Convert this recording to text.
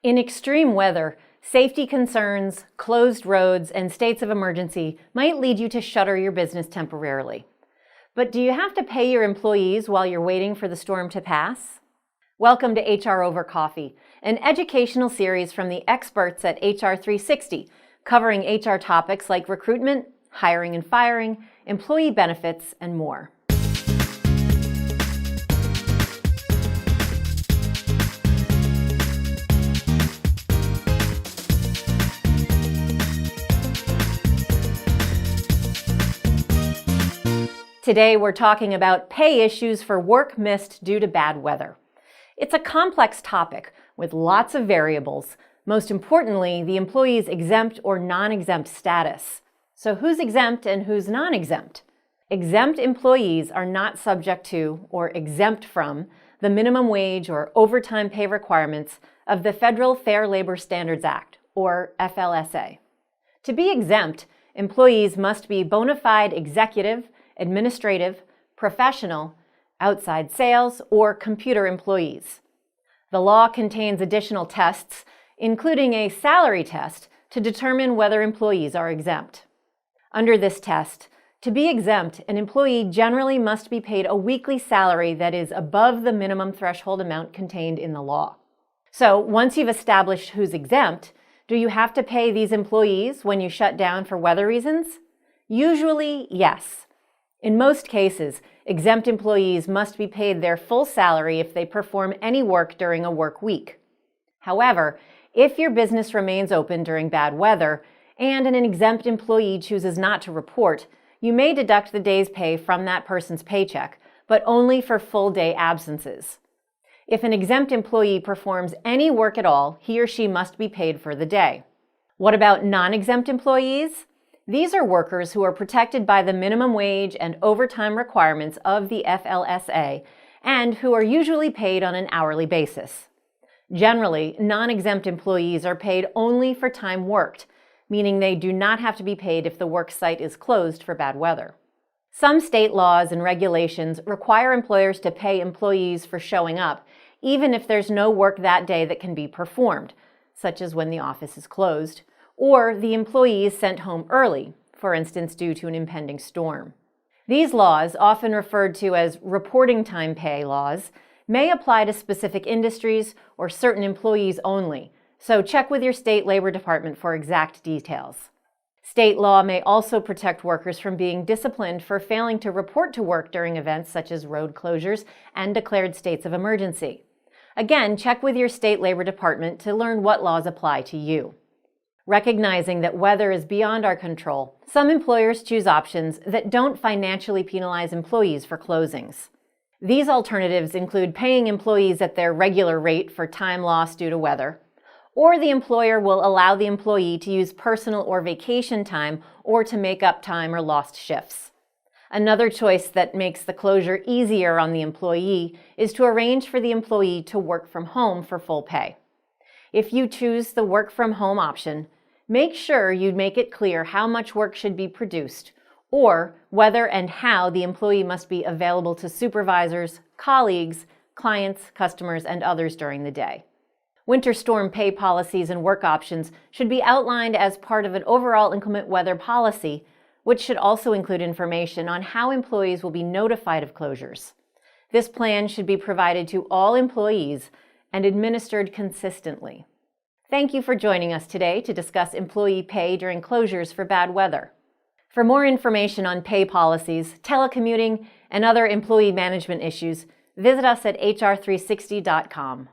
In extreme weather, safety concerns, closed roads, and states of emergency might lead you to shutter your business temporarily. But do you have to pay your employees while you're waiting for the storm to pass? Welcome to HR Over Coffee, an educational series from the experts at HR 360, covering HR topics like recruitment, hiring and firing, employee benefits, and more. Today, we're talking about pay issues for work missed due to bad weather. It's a complex topic with lots of variables, most importantly, the employee's exempt or non-exempt status. So who's exempt and who's non-exempt? Exempt employees are not subject to or exempt from the minimum wage or overtime pay requirements of the Federal Fair Labor Standards Act, or FLSA. To be exempt, employees must be bona fide executive, administrative, professional, outside sales, or computer employees. The law contains additional tests, including a salary test, to determine whether employees are exempt. Under this test, to be exempt, an employee generally must be paid a weekly salary that is above the minimum threshold amount contained in the law. So, once you've established who's exempt, do you have to pay these employees when you shut down for weather reasons? Usually, yes. In most cases, exempt employees must be paid their full salary if they perform any work during a work week. However, if your business remains open during bad weather and an exempt employee chooses not to report, you may deduct the day's pay from that person's paycheck, but only for full-day absences. If an exempt employee performs any work at all, he or she must be paid for the day. What about non-exempt employees? These are workers who are protected by the minimum wage and overtime requirements of the FLSA and who are usually paid on an hourly basis. Generally, non-exempt employees are paid only for time worked, meaning they do not have to be paid if the worksite is closed for bad weather. Some state laws and regulations require employers to pay employees for showing up, even if there's no work that day that can be performed, such as when the office is closed, or the employee is sent home early, for instance due to an impending storm. These laws, often referred to as reporting time pay laws, may apply to specific industries or certain employees only, so check with your state labor department for exact details. State law may also protect workers from being disciplined for failing to report to work during events such as road closures and declared states of emergency. Again, check with your state labor department to learn what laws apply to you. Recognizing that weather is beyond our control, some employers choose options that don't financially penalize employees for closings. These alternatives include paying employees at their regular rate for time lost due to weather, or the employer will allow the employee to use personal or vacation time or to make up time or lost shifts. Another choice that makes the closure easier on the employee is to arrange for the employee to work from home for full pay. If you choose the work from home option, make sure you make it clear how much work should be produced, or whether and how the employee must be available to supervisors, colleagues, clients, customers, and others during the day. Winter storm pay policies and work options should be outlined as part of an overall inclement weather policy, which should also include information on how employees will be notified of closures. This plan should be provided to all employees and administered consistently. Thank you for joining us today to discuss employee pay during closures for bad weather. For more information on pay policies, telecommuting, and other employee management issues, visit us at hr360.com.